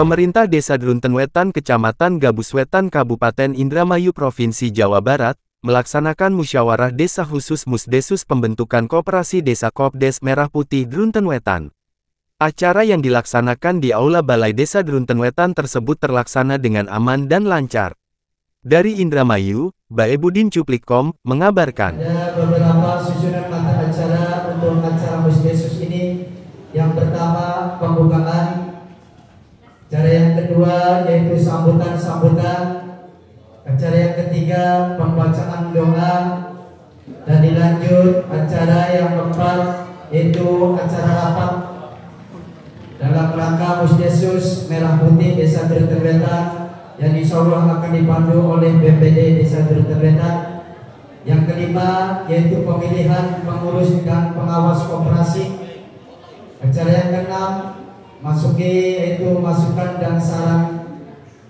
Pemerintah Desa Drunten Wetan Kecamatan Gabus Wetan Kabupaten Indramayu Provinsi Jawa Barat, melaksanakan musyawarah desa khusus Musdesus pembentukan Koperasi Desa Kopdes Merah Putih Drunten Wetan. Acara yang dilaksanakan di Aula Balai Desa Drunten Wetan tersebut terlaksana dengan aman dan lancar. Dari Indramayu, Baebudin Cuplikom, mengabarkan. Ada beberapa susunan mata acara untuk acara Musdesus ini. Yang pertama, pembukaan. Acara yang kedua yaitu sambutan-sambutan. Acara yang ketiga pembacaan doa. Dan dilanjut acara yang keempat yaitu acara rapat dalam rangka Musdesus Merah Putih Desa Drunten Wetan yang insyaallah akan dipandu oleh BPD Desa Drunten Wetan. Yang kelima yaitu pemilihan pengurus dan pengawas koperasi. Acara yang keenam masuki yaitu masukan dan saran.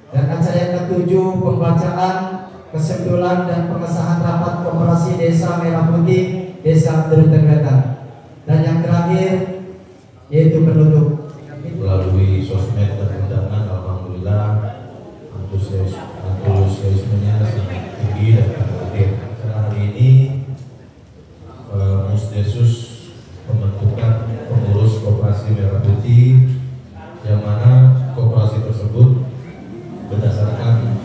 Dan acara yang ketujuh pembacaan kesimpulan dan pengesahan rapat koperasi Desa Merah Putih Desa Drunten Wetan. Dan yang terakhir yaitu penutup. Melalui sosmed dan undangan, alhamdulillah antusiasmenya sangat tinggi dan hadir. Hari ini Musdesus pembentukan pengurus Koperasi Merah Putih, yang mana koperasi tersebut berdasarkan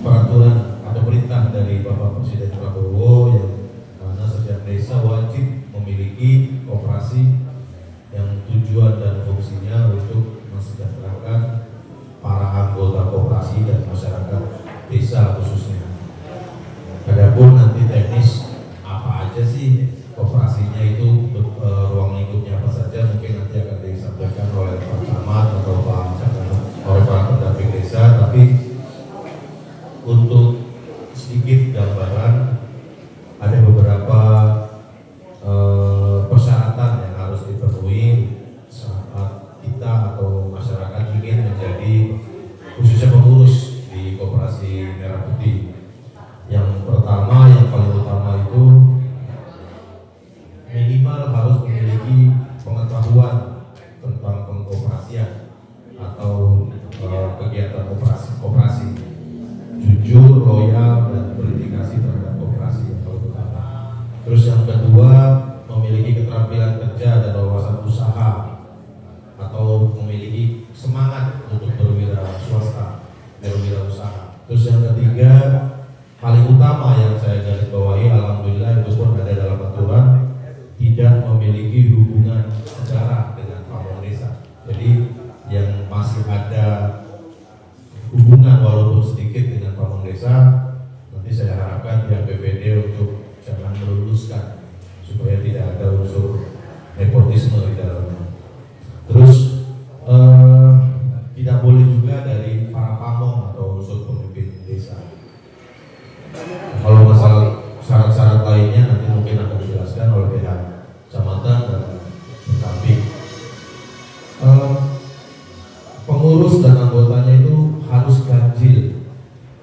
peraturan atau perintah dari Bapak Presiden Prabowo, yang mana setiap desa wajib memiliki koperasi yang tujuan dan fungsinya untuk mensejahterakan para anggota koperasi dan masyarakat desa khususnya. Adapun nanti teknis apa aja sih koperasinya itu, ruang lingkupnya apa saja, mungkin nanti akan disampaikan oleh Pak Camat atau oleh para pendamping desa. Tapi untuk sedikit gambaran, ada beberapa persyaratan yang harus dipenuhi saat kita atau masyarakat ingin menjadi khususnya pengurus di Koperasi Merah Putih. Yang pertama, yang paling utama itu minimal harus memiliki pengetahuan tentang pengkoperasian atau kegiatan koperasi, jujur, loyal, dan berdedikasi terhadap koperasi yang paling utama. Terus yang kedua, memiliki keterampilan kerja dan wawasan usaha atau memiliki semangat untuk berwirausaha. Terus yang ketiga, paling utama yang saya garis bawahi, alhamdulillah itu pun ada dalam aturan, tidak memiliki hubungan negara dengan pamong desa. Jadi yang masih ada hubungan walaupun sedikit dengan pamong desa, nanti saya harapkan pihak BPD untuk jangan meluluskan supaya tidak ada unsur nepotisme di dalamnya. Terus tidak boleh juga dari para pamong atau unsur pemimpin desa. Kalau masalah syarat-syarat lainnya nanti mungkin akan dijelaskan oleh pihak kecamatan dan pendamping. Pengurus dan anggotanya itu harus ganjil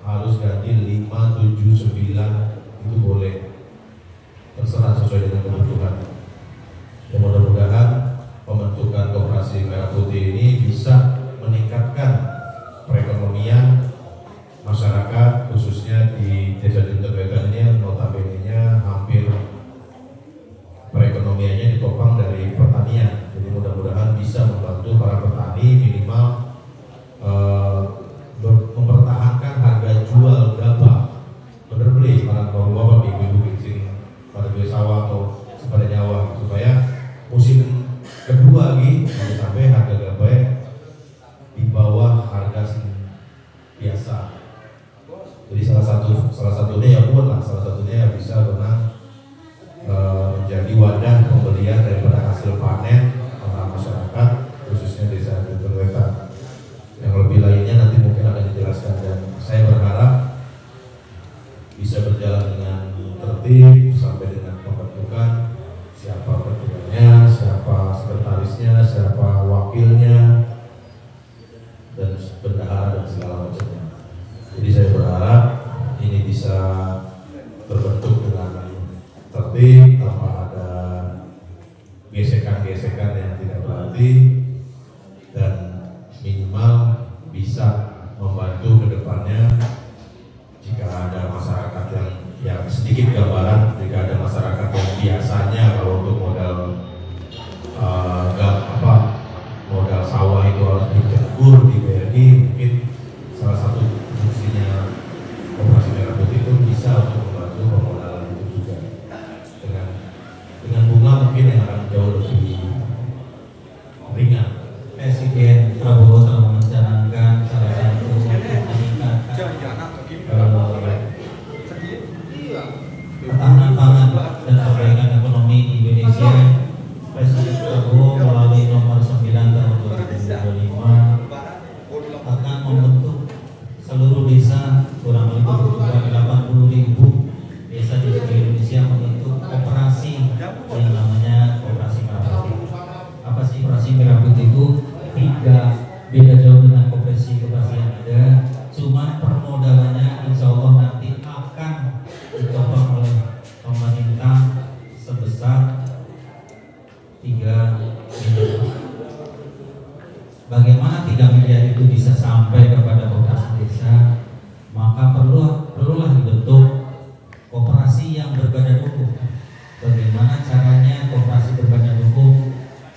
5, 7, 9, itu boleh, terserah sesuai dengan kebutuhan. Ya, mudah-mudahan membantu ke depannya jika ada masyarakat yang sedikit gambaran, jika ada masyarakat yang biasanya kalau untuk modal modal sawah itu harus dicekur di BRI, mungkin salah satu fungsinya Koperasi Merah Putih itu bisa untuk membantu pemodalan itu juga dengan bunga mungkin yang akan jauh lebih ringan. Presiden Prabowo telah mencanangkan salah satu untuk meningkatkan ketahanan pangan dan perbaikan ekonomi di Indonesia. Presiden Prabowo melalui nomor 9 tahun 2025 akan membentuk seluruh desa, kurang lebih 80.000 desa di seluruh Indonesia membentuk koperasi yang namanya Koperasi Merah Putih. Apa sih Koperasi Merah Putih itu? Tidak beda jauh dengan koperasi yang ada, cuma permodalannya insya Allah nanti akan ditopang oleh pemerintah sebesar 3 miliar. Bagaimana 3 miliar itu bisa sampai kepada koperasi desa? Maka perlulah dibentuk koperasi yang berbadan hukum. Bagaimana caranya koperasi berbadan hukum?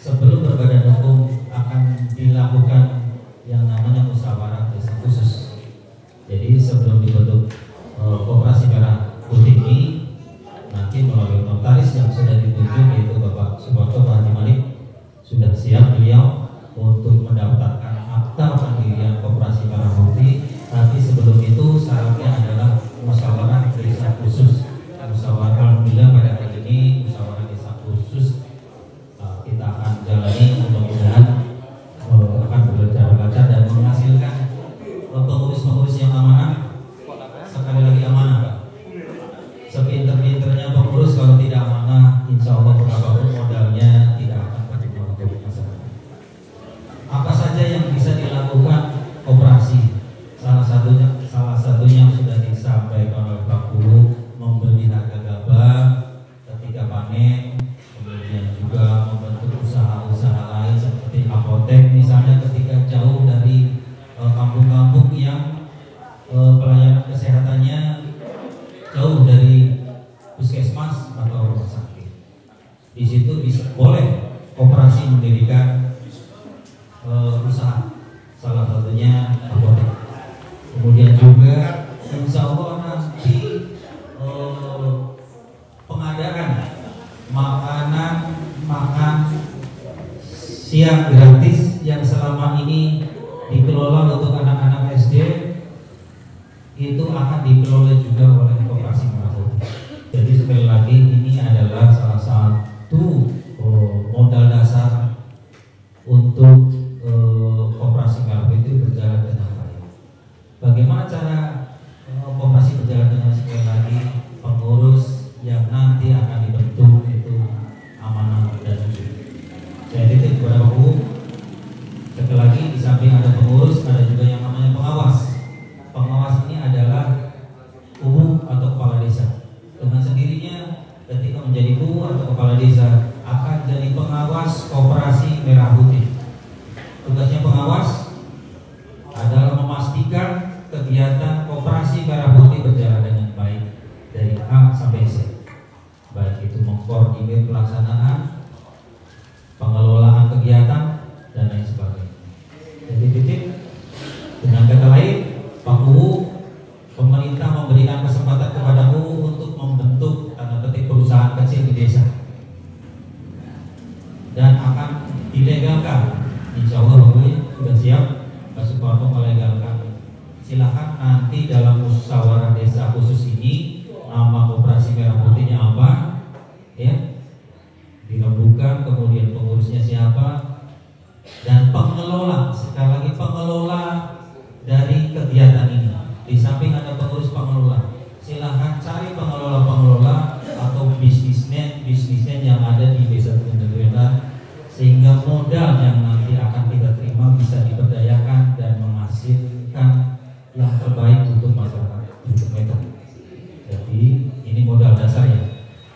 Sebelum berbadan hukum akan dilakukan yang namanya musyawarah desa khusus. Jadi sebelum dibentuk Koperasi Merah Putih ini, nanti melalui notaris yang sudah ditunjuk yaitu Bapak Suparto Pak Haji Malik sudah siap beliau untuk mendaftarkan akta pendirian Koperasi Merah Putih. Tapi sebelum itu syaratnya adalah musyawarah desa khusus. Musyawarah, alhamdulillah pada hari ini musyawarah desa khusus kita akan jalani, mudah-mudahan akan berjalan lancar dan menghasilkan pengurus-pengurus yang amanah. Sekali lagi amanah, Pak. Sepinter-pinternya pengurus kalau tidak amanah, insya Allah berapapun modalnya tidak akan berguna untuk masyarakat. Apa saja yang bisa dilakukan koperasi? Salah satunya sudah disampaikan oleh Pak Guru, membeli harga gabah ketika panen, kemudian juga membentuk usaha-usaha lain seperti apotek misalnya ketika jauh dari kampung-kampung yang pelayanan kesehatannya jauh dari puskesmas atau rumah sakit. Di situ boleh koperasi mendirikan usaha, salah satunya apotek. Kemudian juga insya Allah nanti pengadaan makan siang gratis yang selama ini dikelola untuk anak-anak SD itu akan dikelola juga oleh Koperasi Merah Putih. Jadi sekali lagi ini adalah salah satu modal dasar untuk Koperasi Merah Putih berjalan dengan baik. Bagaimana cara koperasi berjalan dengan sekali lagi? Pengurus yang nanti akan dibentuk itu amanah dan jujur. Saya titip kepada Pak Bu. Sekali lagi di samping ada pengurus, ada juga yang namanya pengawas. Pengawas ini adalah UU atau kepala desa. Dengan sendirinya ketika menjadi UU atau kepala desa akan jadi pengawas Koperasi Merah Putih. Tugasnya pengawas adalah memastikan kegiatan Koperasi Merah Putih berjalan dengan baik dari A sampai Z. Baik itu mengkoordinir pelaksanaan, pengelolaan kegiatan dan lain sebagainya. Jadi titik dengan kata lain, Pak UU, pemerintah memberikan kesempatan kepada UU untuk membentuk tanda petik perusahaan kecil di desa dan akan dilegalkan. Insya Allah Pak UU sudah siap, Pak Suparto melegalkan. Silahkan nanti dalam musyawarah desa khusus ini nama Koperasi Merah Putihnya apa, ya, dirembukan, kemudian pengurusnya siapa, dan pengelola, sekali lagi pengelola dari kegiatan ini. Di samping ada pengurus pengelola, silahkan cari pengelola atau bisnismen yang ada di desa Tengah, sehingga modal yang nanti akan kita terima bisa diberdayakan dan menghasilkan yang terbaik untuk masyarakat untuk mereka. Jadi ini modal dasar ya.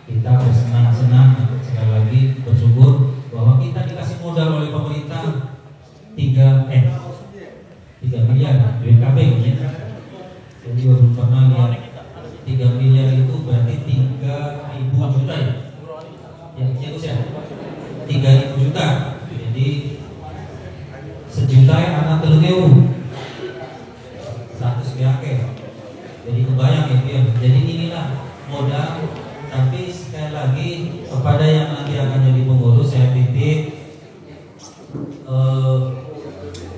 Kita bersenang-senang sekali lagi bersyukur bahwa kita dikasih modal oleh pemerintah 3 miliar. duit kabeh ya. Jadi baru pernah lihat 3 miliar itu berarti 3.000 juta ya. Ya, ya 3.000 juta. Jadi sejuta ya anak 3.000. 100 biake. Jadi kebayang ya dia. Jadi inilah modal. Tapi sekali lagi kepada yang nanti akan jadi pengurus saya titip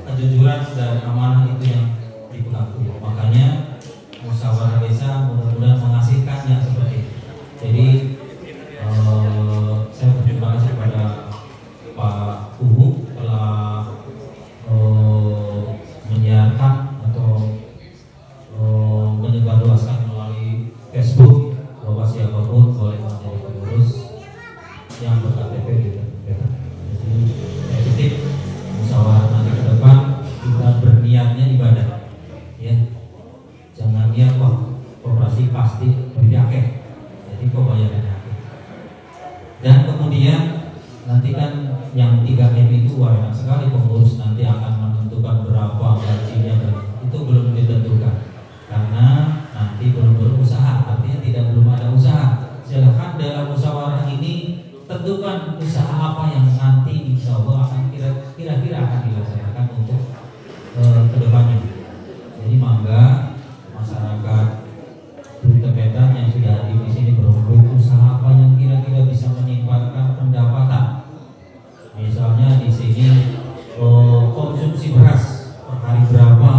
kejujuran dan amanah itu yang dipegang. Makanya musyawarah desa mudah-mudahan menghasilkannya seperti itu. Jadi saya berterima kasih kepada Pak Uhu telah menyiarkan atau menyebarluaskan melalui Facebook bahwa siapapun boleh menjadi pengurus yang berKTP gitu. Jadi saya titip musyawarah nanti ke depan kita berniatnya ibadah, ya. Jangan niat wah koperasi pasti berdiake, jadi kok bayarnya. Dan kemudian nanti kan yang 3M itu wah enak sekali, pengurus nanti akan menentukan berapa gajinya dan itu belum ditentukan karena nanti belum berusaha, artinya belum ada usaha. Silakan dalam musyawarah ini tentukan usaha apa yang nanti insya Allah akan kira-kira akan dilaksanakan untuk kedepannya. Jadi mangga masyarakat Tepetan yang sudah hadir di sini berumur usaha apa yang kira-kira bisa meningkatkan pendapatan. Misalnya di sini konsumsi beras per hari berapa,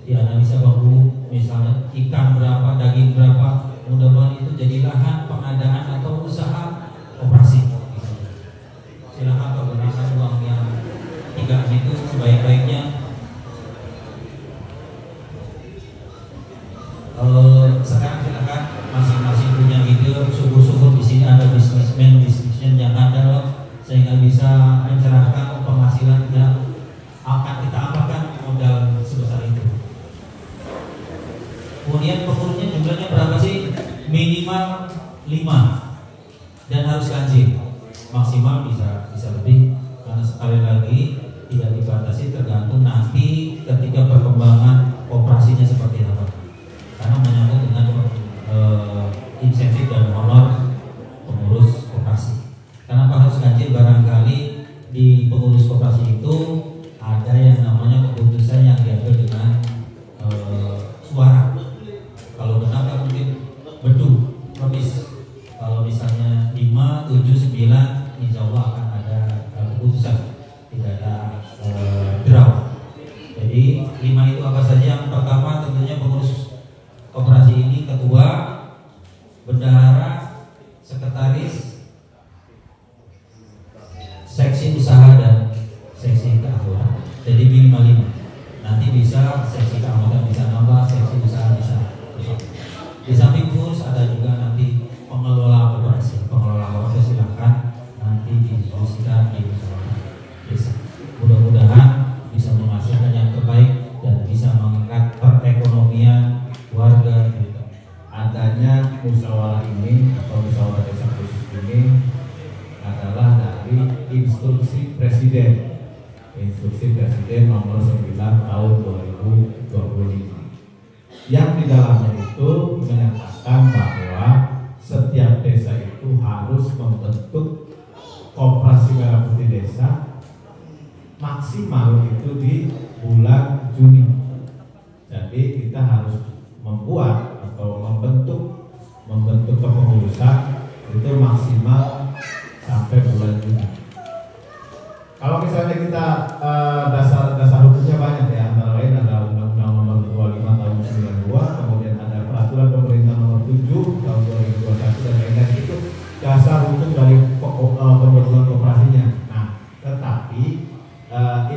dianalisa baku, misalnya ikan berapa, daging berapa, mudah-mudahan itu jadi lahan pengadaan atau usaha operasi. Silakan gunakan uang yang 3 itu sebaik-baiknya. Sekarang silakan masing-masing punya ide. Syukur-syukur di sini ada bisnismen yang ada sehingga bisa mencerahkan penghasilan yang akan kita apakan modal sebesar itu. Kemudian pengurusnya jumlahnya berapa sih? Minimal 5 dan harus ganjil. Maksimal bisa lebih karena sekali lagi tidak dibatasi, tergantung nanti ketika perkembangan operasinya seperti apa. Karena menyangkut dengan insentif dan honor pengurus koperasi. Kenapa harus ganjil? Barangkali di pengurus koperasi itu ada yang namanya keputusan yang diambil dengan suara. Kalau benar kan mungkin betul habis. Kalau misalnya 5, 7, 9 insya Allah akan ada keputusan, tidak ada draw. Jadi 5 itu apa saja? Yang pertama tentunya pengurus koperasi ini ketua, bendahara, sekretaris, seksi usaha dan seksi keanggotaan. Jadi minimal 5. Nanti bisa seksi keanggotaan bisa nambah, seksi usaha bisa. Di samping pengurus ada juga nanti pengelola koperasi. Pengelola koperasi silakan nanti didiskusikan di musyawarah desa. Mudah-mudahan bisa menghasilkan yang terbaik dan bisa mengangkat perekonomian warga kita. Adanya musyawarah ini atau musyawarah desa khusus ini adalah dari instruksi Presiden nomor 9 tahun 2025 yang di dalamnya itu menyatakan bahwa setiap desa itu harus membentuk koperasi merah putih desa maksimal itu di bulan Juni. Jadi kita harus membuat atau membentuk kepengurusan itu maksimal sampai bulan Juni. Kalau misalnya kita dasar hukumnya banyak ya, antara lain ada Undang-Undang Nomor 25 Tahun 92, kemudian ada Peraturan Pemerintah Nomor 7 Tahun 2021 dan lain-lain. Itu dasar hukum dari pembentukan koperasinya. Nah, tetapi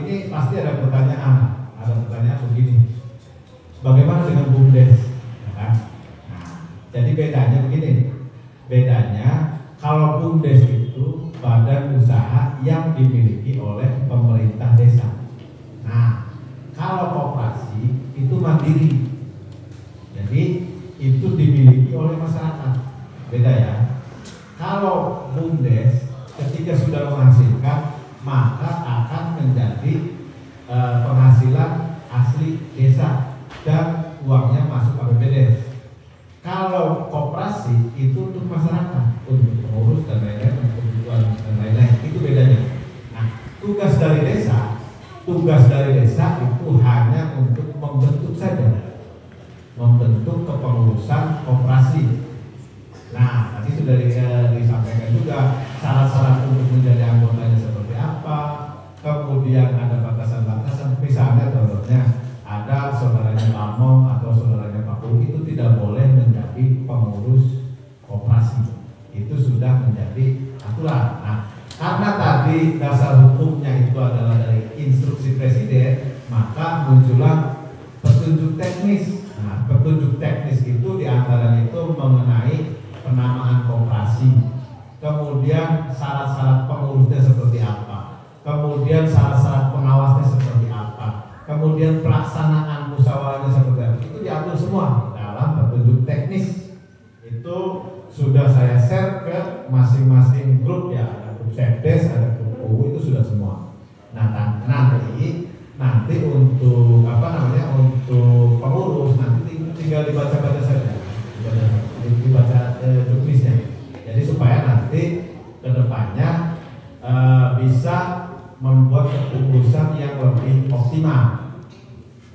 ini pasti ada pertanyaan begini. Bagaimana dengan BUMDes? Ya kan? Nah, jadi bedanya begini. Bedanya kalau BUMDes itu badan usaha yang dimiliki oleh pemerintah desa. Nah, kalau koperasi itu mandiri. Jadi itu dimiliki oleh masyarakat. Beda ya. Kalau BUMDes ketika sudah menghasilkan maka akan menjadi penghasilan asli desa dan uangnya masuk APBD. Kalau koperasi itu untuk masyarakat, untuk pengurus dan lain-lain, untuk kebutuhan dan lain-lain, itu bedanya. Nah, tugas dari desa itu hanya untuk membentuk saja, membentuk kepengurusan koperasi. Nah, tadi sudah disampaikan juga syarat-syarat untuk menjadi anggotanya seperti apa, kemudian ada batasan-batasan, misalnya contohnya ada saudaranya Pak Mong atau saudaranya Pak Pul itu tidak boleh menjadi pengurus koperasi, itu sudah menjadi aturan. Nah, karena tadi dasar hukumnya itu adalah dari instruksi presiden, maka muncullah petunjuk teknis. Nah, petunjuk teknis itu diantaranya itu mengenai penamaan koperasi, kemudian syarat-syarat pengurusnya seperti apa, kemudian syarat-syarat pengawasnya seperti apa, kemudian pelaksanaan musyawarahnya seperti apa, itu diatur semua dalam petunjuk teknis. Itu sudah saya share ke masing-masing grup ya, ada grup Sekdes, ada grup UU, itu sudah semua. Nah, nanti untuk untuk pengurus nanti tinggal dibaca-baca saja, dibaca juknisnya. Jadi supaya nanti kedepannya bisa membuat keputusan yang lebih optimal.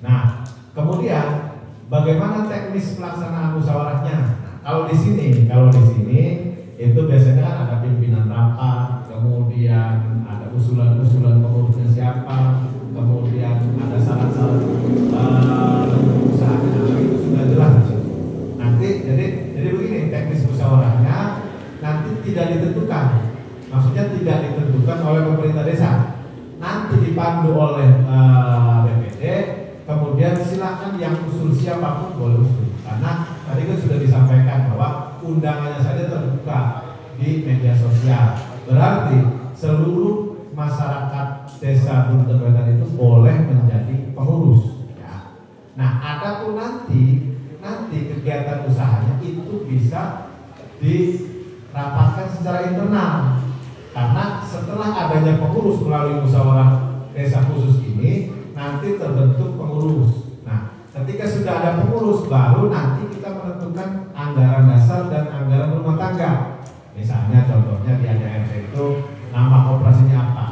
Nah, kemudian bagaimana teknis pelaksanaan musyawarahnya? Nah, kalau di sini itu biasanya kan ada pimpinan rapat, kemudian ada usulan-usulan pengurusnya siapa, kemudian ada syarat-syarat usahanya, itu sudah jelas. Nanti jadi begini, teknis musyawarahnya nanti tidak ditentukan, maksudnya tidak ditentukan oleh pemerintah desa, nanti dipandu oleh BPD, kemudian silakan yang usul siapapun boleh usul, karena tadi kan sudah disampaikan bahwa undangannya saja terbuka di media sosial, berarti seluruh masyarakat desa Bunten Wetan itu boleh menjadi pengurus ya. Nah, adapun nanti kegiatan usahanya itu bisa dirapatkan secara internal, karena setelah adanya pengurus melalui musyawarah desa khusus ini nanti terbentuk pengurus. Nah, ketika sudah ada pengurus baru nanti kita menentukan anggaran dasar dan anggaran rumah tangga. Misalnya contohnya di ADRT itu nama operasinya apa.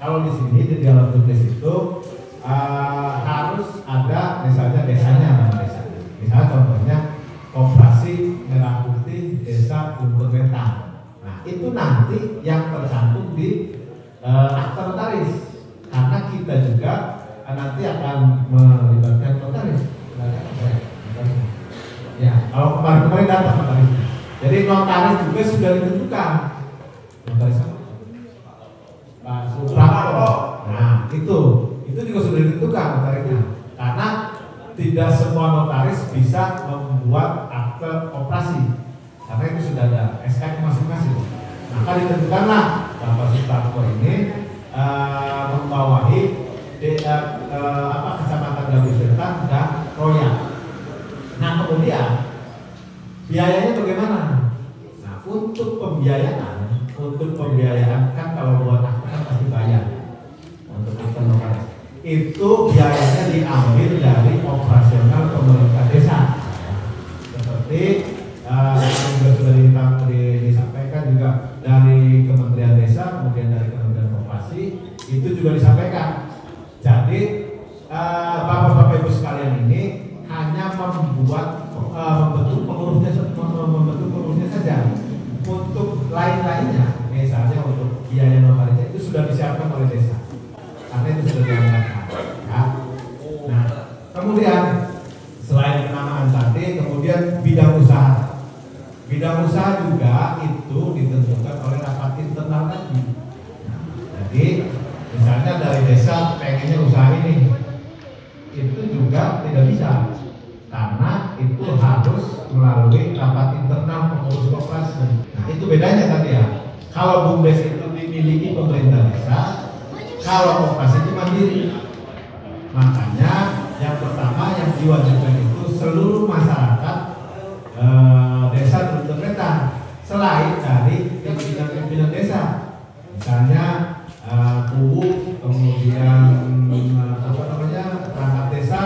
Kalau di sini di dalam tulis itu harus ada misalnya desanya, nama desanya. Misalnya contohnya Koperasi Merah Putih Desa Bunten Wetan. Nah, itu nanti yang tercantum di akta notaris, karena kita juga nanti akan melibatkan notaris. Ya, kalau kemarin datang notaris. Jadi notaris juga sudah ditentukan. Notaris apa? Pak Suprapto. Nah, itu juga sudah ditentukan notarisnya. Karena tidak semua notaris bisa membuat akte operasi, karena itu sudah ada SK masing-masing. Maka ditentukanlah Bapak Suprapto ini membawahi Kecamatan Gabus Wetan dan Roya. Nah, kemudian biayanya bagaimana? Nah, untuk pembiayaan kan kalau buat akte kan pasti bayar. Untuk akte notaris itu biayanya diambil dari operasional pemerintah desa. Seperti yang sudah disampaikan juga dari Kementerian Desa, kemudian dari Kementerian Koperasi, itu juga disampaikan. Jadi Bapak-Bapak Ibu sekalian ini hanya membentuk pengurusnya saja. Untuk lain-lainnya, misalnya untuk biaya notarisnya itu sudah disiapkan oleh desa, karena itu sudah dianggarkan. Ya. Nah, kemudian selain penamaan tadi, kemudian bidang usaha. Bidang usaha juga itu ditentukan oleh rapat internal tadi. Nah, jadi misalnya dari desa pengennya usaha ini, itu juga tidak bisa, karena itu harus melalui rapat internal pengurus koperasi. Nah, itu bedanya tadi ya. Kalau BUMDes itu dimiliki pemerintah desa, kalau koperasi itu mandiri. Makanya yang pertama yang diwajibkan itu seluruh masyarakat desa Bunten Wetan, selain dari pimpinan desa, misalnya KUU, kemudian perangkat desa,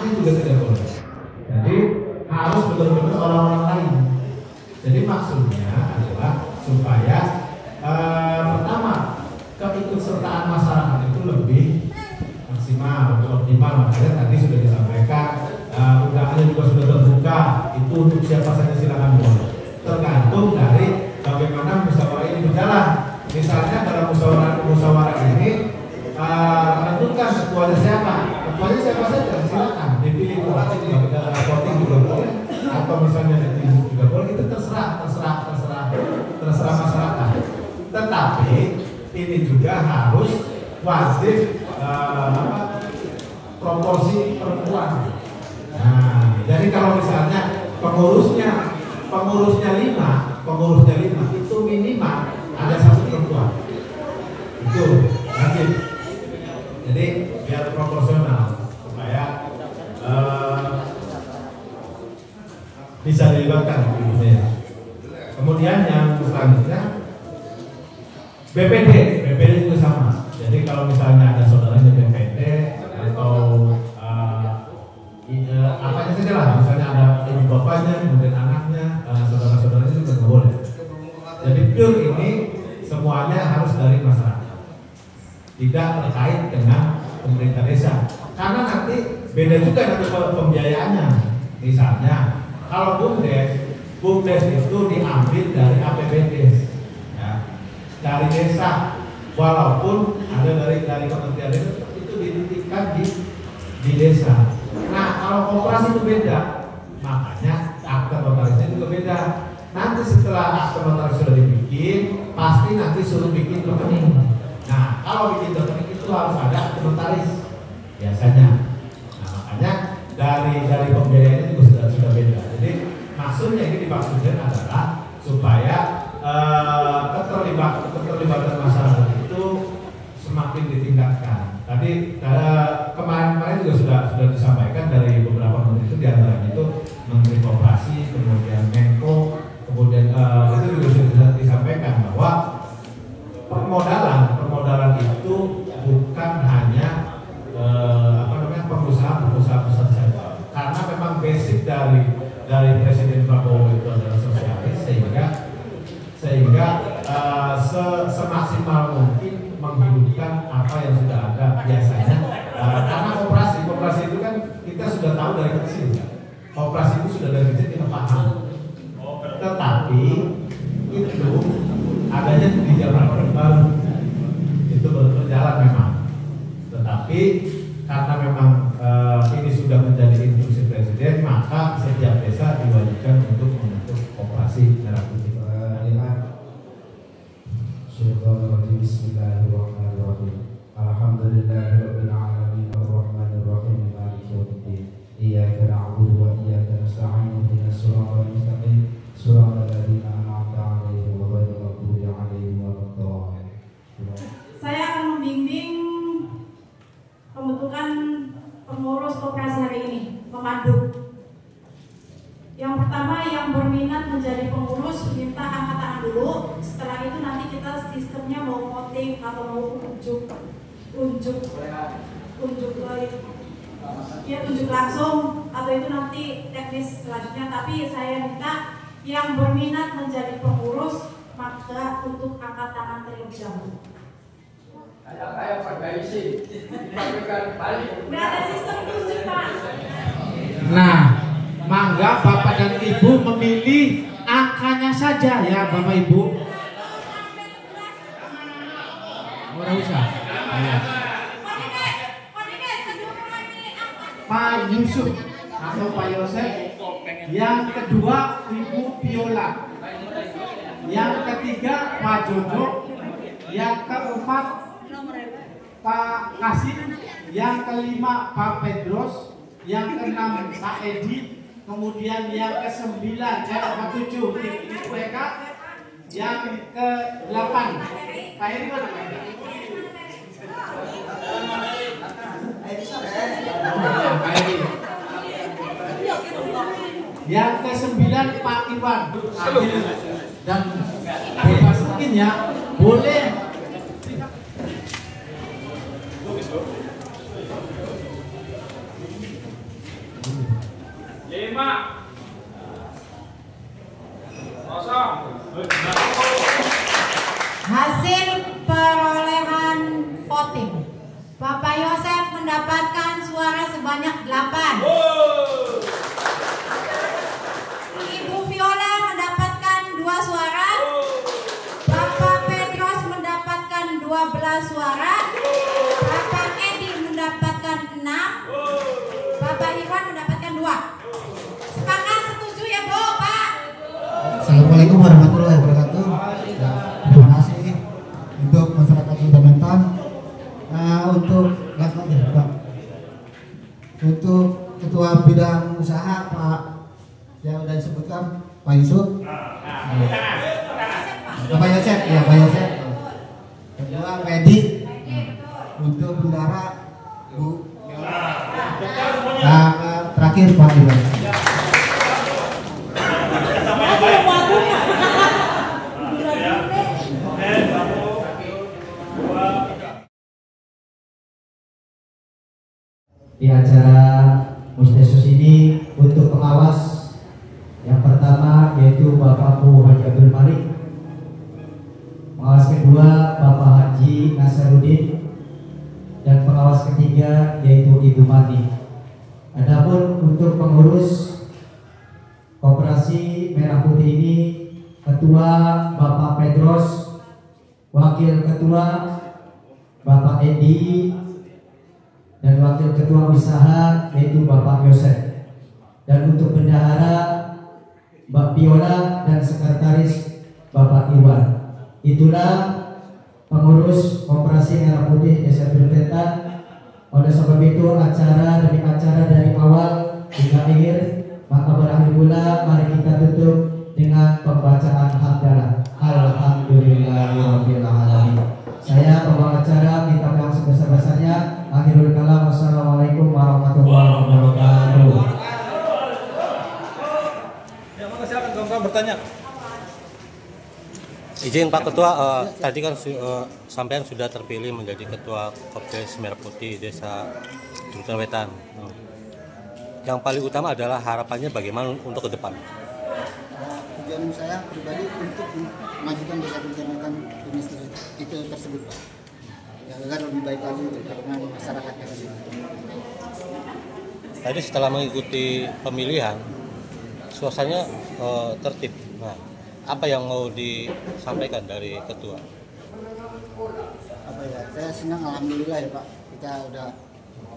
anaknya juga tidak boleh. Jadi harus benar-benar orang-orang lain. Jadi maksudnya adalah supaya pertama keikutsertaan masyarakat itu lebih maksimal, lebih optimal. Makanya tadi sudah disampaikan undangannya juga sudah terbuka. Itu untuk siapa saja silakan boleh. Tergantung dari bagaimana musyawarah ini berjalan. Misalnya dalam musyawarah ini menentukan ketuanya siapa. Ketuanya siapa saja silakan dipilih voting juga boleh, atau misalnya ditunjuk juga boleh. Itu terserah masyarakat. Tetapi ini juga harus wajib proporsi perempuan. Nah, jadi kalau misalnya pengurusnya 5 itu minimal ada 1 perempuan. Itu wajib. Jadi biar proporsional supaya bisa dilibatkan gitu. Kemudian yang selanjutnya BPD juga sama. Jadi kalau misalnya ada saudaranya BPD atau apanya saja lah, misalnya ada ibu bapaknya, kemudian anaknya, saudara-saudaranya juga nggak boleh. Jadi pure ini semuanya harus dari masyarakat, tidak terkait dengan pemerintah desa. Karena nanti beda juga nanti pembiayaannya. Misalnya kalau BUMDes itu diambil dari APBD, ya, dari desa, walaupun ada dari kementerian itu dititipkan di desa. Nah, kalau koperasi itu beda, makanya akte notarisnya juga beda. Nanti setelah akte notaris sudah dibikin, pasti nanti suruh bikin rekening. Nah, kalau bikin rekening itu harus ada akte notaris biasanya. Nah, makanya dari pembiayaannya juga sudah beda. Jadi maksudnya ini dimaksudkan adalah supaya keterlibatan masyarakat itu semakin ditingkatkan. Tadi kemarin juga sudah disampaikan dari beberapa menteri itu, diantaranya itu Menteri Koperasi, kemudian Menko, kemudian itu juga sudah disampaikan bahwa permodalan itu bukan hanya pengusaha besar saja, karena memang basic dari Presiden Prabowo itu adalah sosialis, sehingga semaksimal mungkin menghidupkan apa yang sudah ada biasanya. Karena koperasi itu kan kita sudah tahu dari kecil, koperasi itu sudah dari kecil kita paham. Tetapi itu adanya di zaman Orde Baru itu berjalan memang. Tetapi karena memang ini sudah menjadi instruksi Presiden, maka setiap desa diwajibkan untuk membentuk koperasi merah putih. Bismillahirrahmanirrahim. Alhamdulillahirabbil alamin arrahmanir rahim maliki yaumiddin. Iyyaka na'budu wa iyyaka nasta'in ihdinas siratal mustaqim siratal ladzina an'amta 'alaihim ghairil maghdubi 'alaihim waladdallin. Saya akan membimbing pembentukan pengurus koperasi hari ini, pemandu. Yang pertama, yang berminat menjadi pengurus minta angkat tangan dulu. Setelah itu nanti kita sistemnya mau voting atau mau unjuk langsung, atau itu nanti teknis selanjutnya. Tapi saya minta yang berminat menjadi pengurus maka untuk angkat tangan terlebih dahulu. Kayak perbaiki, balik. Nggak ada sistem unjuk, Pak. Nah, mangga Bapak dan Ibu memilih angkanya saja ya Bapak Ibu. Ora usah. Pak Yusuf atau Pak Yosef. Yang kedua Ibu Viola. Yang ketiga Pak Jojo. Yang keempat Pak Kasim. Yang kelima Pak Pedros. Yang keenam Pak Edi. Kemudian yang ke-9 ke-7 Ibu Eka. Yang ke-8 Pak Edi mana Pak Edi? Pak Edi. Yang ke-9 Pak Iwan. Adil dan bebas mungkin ya. Boleh. Hasil perolehan voting. Bapak Yosef mendapatkan suara sebanyak 8. Ibu Viola mendapatkan 2 suara. Bapak Petros mendapatkan 12 suara. Bapak Edi mendapatkan 6. Bapak Iwan mendapatkan 2. Sepakat setuju ya Bu, Pak? Assalamualaikum warahmatullahi wabarakatuh. Ya, terima kasih untuk masyarakat Kecamatan. Untuk Ketua Bidang Usaha Pak yang sudah disebutkan Pak Yusuf. Pak Yosef, ya Pak Yosef. Kedua Pedi. Untuk bendara Bu. Terakhir Pak Iwan. Di acara Musdesus ini untuk pengawas yang pertama yaitu Bapak Bu Haji Abdul Malik, pengawas kedua Bapak Haji Nasaruddin, dan pengawas ketiga yaitu Ibu Mati. Adapun untuk pengurus Koperasi Merah Putih ini, Ketua Bapak Petros, Wakil Ketua Bapak Edi, dan Wakil Ketua Usaha yaitu Bapak Yosef. Dan untuk bendahara Mbak Viola dan Sekretaris Bapak Iwan. Itulah pengurus Koperasi Merah Putih Desa Durunwetan. Oleh sebab itu acara demi acara dari awal hingga akhir, maka berakhir pula mari kita tutup dengan pembacaan hamdalah. Alhamdulillahirabbil alamin. Saya pembawa acara minta maaf sebesar-besarnya. Akhirul kalam, wassalamualaikum warahmatullahi wabarakatuh. Ya, maka silakan kawan-kawan bertanya. Izin Pak Ketua, tadi kan sampean sudah terpilih menjadi Ketua Kopdes Merah Putih Desa Durunwetan. Yang paling utama adalah harapannya bagaimana untuk ke depan? Tujuan saya pribadi untuk memajukan Desa Durunwetan itu tersebut, Pak. Ya, agar lebih baik lagi untuk masyarakatnya. Tadi setelah mengikuti pemilihan, suasananya tertib. Nah, apa yang mau disampaikan dari Ketua? Apa ya? Saya senang, alhamdulillah ya Pak. Kita udah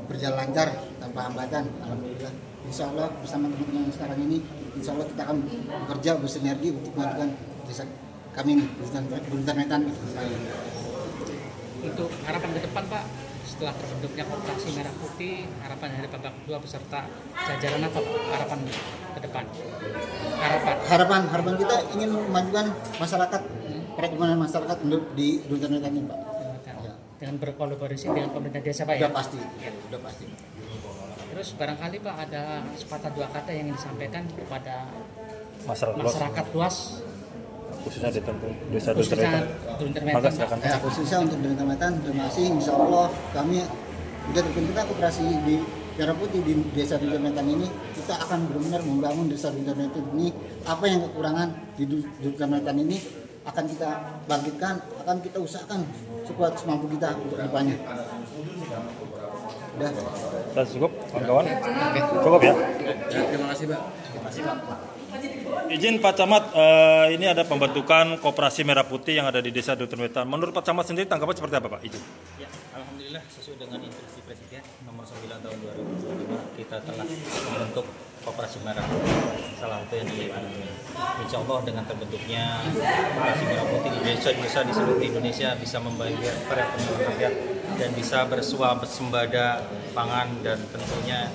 berjalan lancar tanpa hambatan, alhamdulillah. Insya Allah bersama teman-teman yang sekarang ini, insya Allah kita akan bekerja bersinergi untuk memajukan desa kami ini, Durunwetan. Untuk harapan ke depan Pak, setelah terbentuknya Koperasi Merah Putih, harapan dari Bapak Ketua beserta jajaran apa Pak? Harapan ke depan? Harapan kita ingin memajukan masyarakat, perekonomian masyarakat di Durunwetan ini Pak. Ya. Dengan berkolaborasi dengan pemerintah desa Pak ya? Udah pasti, ya. Udah pasti. Terus barangkali Pak ada sepatah dua kata yang ingin disampaikan kepada masyarakat luas, khususnya di Desa Durunwetan. Ya, khususnya untuk Durunwetan, terima kasih. Insya Allah kami sudah terbentuknya koperasi di Merah Putih di Desa Durunwetan ini. Kita akan benar-benar membangun Desa Durunwetan ini. Apa yang kekurangan di Durunwetan ini akan kita bangkitkan, akan kita usahakan sekuat semampu kita untuk depannya. Udah. Dan cukup, kawan-kawan. Cukup ya. Terima kasih Pak. Terima kasih Pak. Izin Pak Camat, ini ada pembentukan Koperasi Merah Putih yang ada di Desa Durunwetan. Menurut Pak Camat sendiri tanggapan seperti apa Pak? Izin. Ya, alhamdulillah sesuai dengan instruksi Presiden nomor 9 tahun 2025 kita telah membentuk Koperasi Merah Putih, salah satu yang di Insya Allah dengan terbentuknya Koperasi Merah Putih di desa-desa di seluruh Indonesia bisa membayar perekonomian rakyat dan bisa bersembada pangan dan tentunya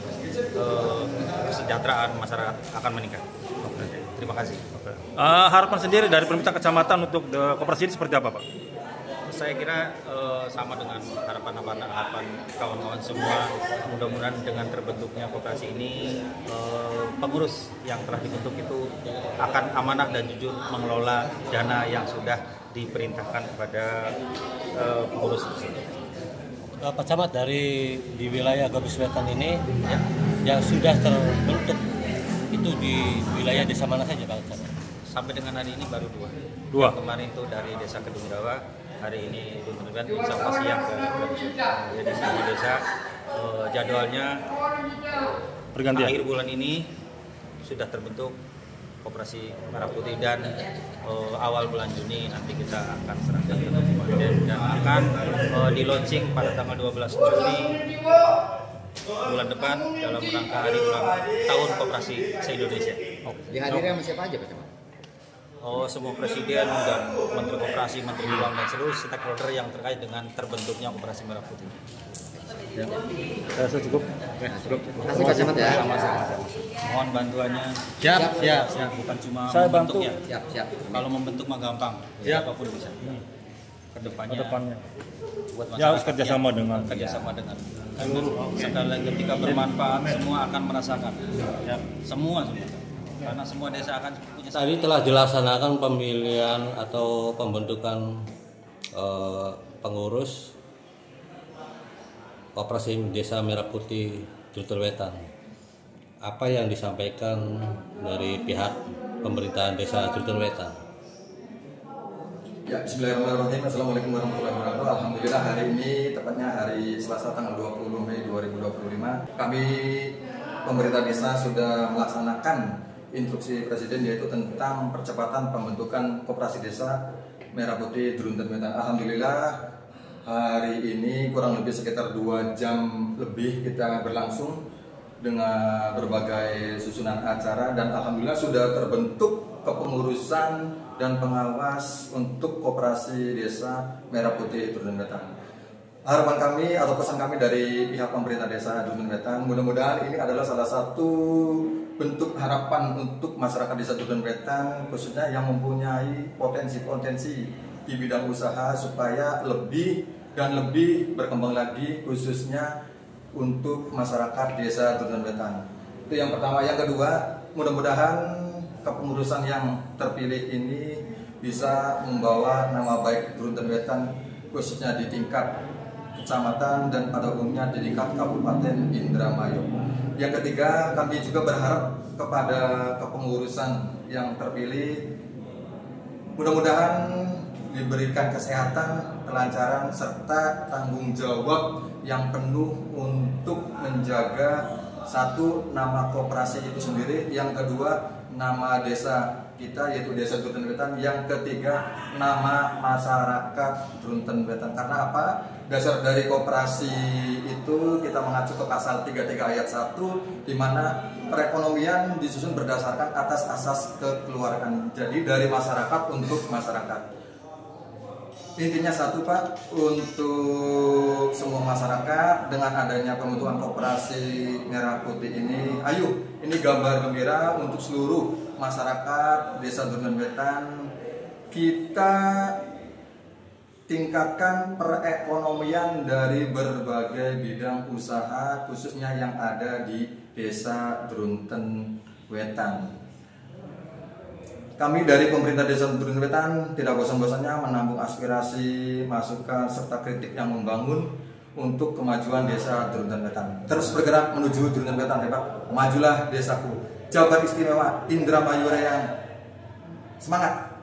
kesejahteraan masyarakat akan meningkat. Terima kasih. Harapan sendiri dari pemerintah kecamatan untuk koperasi ini seperti apa Pak? Saya kira sama dengan harapan kawan-kawan semua. Mudah-mudahan dengan terbentuknya koperasi ini pengurus yang telah dibentuk itu akan amanah dan jujur mengelola dana yang sudah diperintahkan kepada pengurus tersebut. Pak Camat, dari di wilayah Gabus Wetan ini yang sudah terbentuk Itu di wilayah desa mana saja Pak Camat? Sampai dengan hari ini baru 2. Yang kemarin itu dari desa Kedungirawa, hari ini Dunten insya Allah siang ke jadi di desa. Jadwalnya pergantian. Akhir bulan ini sudah terbentuk Koperasi Merah Putih dan awal bulan Juni nanti kita akan serahkan ke Komandan dan akan di launching pada tanggal 12 Juli bulan depan dalam rangka hari ulang tahun Koperasi se-Indonesia. Dihadiri sama siapa aja Pak Camat? Semua presiden dan menteri koperasi, menteri uang dan seluruh stakeholder yang terkait dengan terbentuknya Koperasi Merah Putih. Ya. Saya rasa cukup. Cukup. Terima kasih Pak Camat ya. Sama-sama. Mohon bantuannya. Siap. Bukan cuma saya membentuk bantu. ya. Siap. Kalau membentuk mah gampang. Siapapun bisa. Kedepannya. Buat ya harus kerjasama dengan seluruh. Sekali lagi ketika bermanfaat semua akan merasakan. Ya. Semua. Karena semua desa akan punya. Tadi telah dilaksanakan pemilihan atau pembentukan pengurus Koperasi Desa Merah Putih Dunten Wetan. Apa yang disampaikan dari pihak pemerintahan Desa Dunten Wetan? Ya, bismillahirrahmanirrahim. Assalamualaikum warahmatullahi wabarakatuh. Alhamdulillah hari ini tepatnya hari Selasa tanggal 20 Mei 2025 kami pemerintah desa sudah melaksanakan instruksi Presiden yaitu tentang percepatan pembentukan Koperasi Desa Merah Putih Dunten Wetan. Alhamdulillah hari ini kurang lebih sekitar 2 jam lebih kita berlangsung dengan berbagai susunan acara dan alhamdulillah sudah terbentuk kepengurusan dan pengawas untuk Koperasi Desa Merah Putih Dunten Wetan. Harapan kami atau pesan kami dari pihak pemerintah desa Dunten Wetan, mudah-mudahan ini adalah salah satu bentuk harapan untuk masyarakat desa Dunten Wetan khususnya yang mempunyai potensi-potensi di bidang usaha supaya lebih dan lebih berkembang lagi khususnya untuk masyarakat desa Dunten Wetan. Itu yang pertama. Yang kedua, mudah-mudahan kepengurusan yang terpilih ini bisa membawa nama baik Dunten Wetan khususnya di tingkat kecamatan dan pada umumnya di tingkat Kabupaten Indramayu. Yang ketiga, kami juga berharap kepada kepengurusan yang terpilih mudah-mudahan diberikan kesehatan, kelancaran serta tanggung jawab yang penuh untuk menjaga satu nama koperasi itu sendiri, yang kedua nama desa kita yaitu Desa Dunten Wetan, yang ketiga nama masyarakat Dunten Wetan. Karena apa? Dasar dari koperasi itu kita mengacu ke pasal 33 ayat 1 di mana perekonomian disusun berdasarkan atas asas kekeluargaan. Jadi dari masyarakat untuk masyarakat. Intinya satu Pak, untuk semua masyarakat dengan adanya pembentukan Koperasi Merah Putih ini, ayo ini gambar gembira untuk seluruh masyarakat Desa Dunten Wetan. Kita tingkatkan perekonomian dari berbagai bidang usaha khususnya yang ada di Desa Dunten Wetan. Kami dari pemerintah Desa Dunten Wetan tidak bosan-bosannya menampung aspirasi, masukan serta kritik yang membangun untuk kemajuan Desa Dunten Wetan. Terus bergerak menuju Dunten Wetan, hebat. Majulah desaku. Jabar Istimewa Indramayu Reyang. Semangat.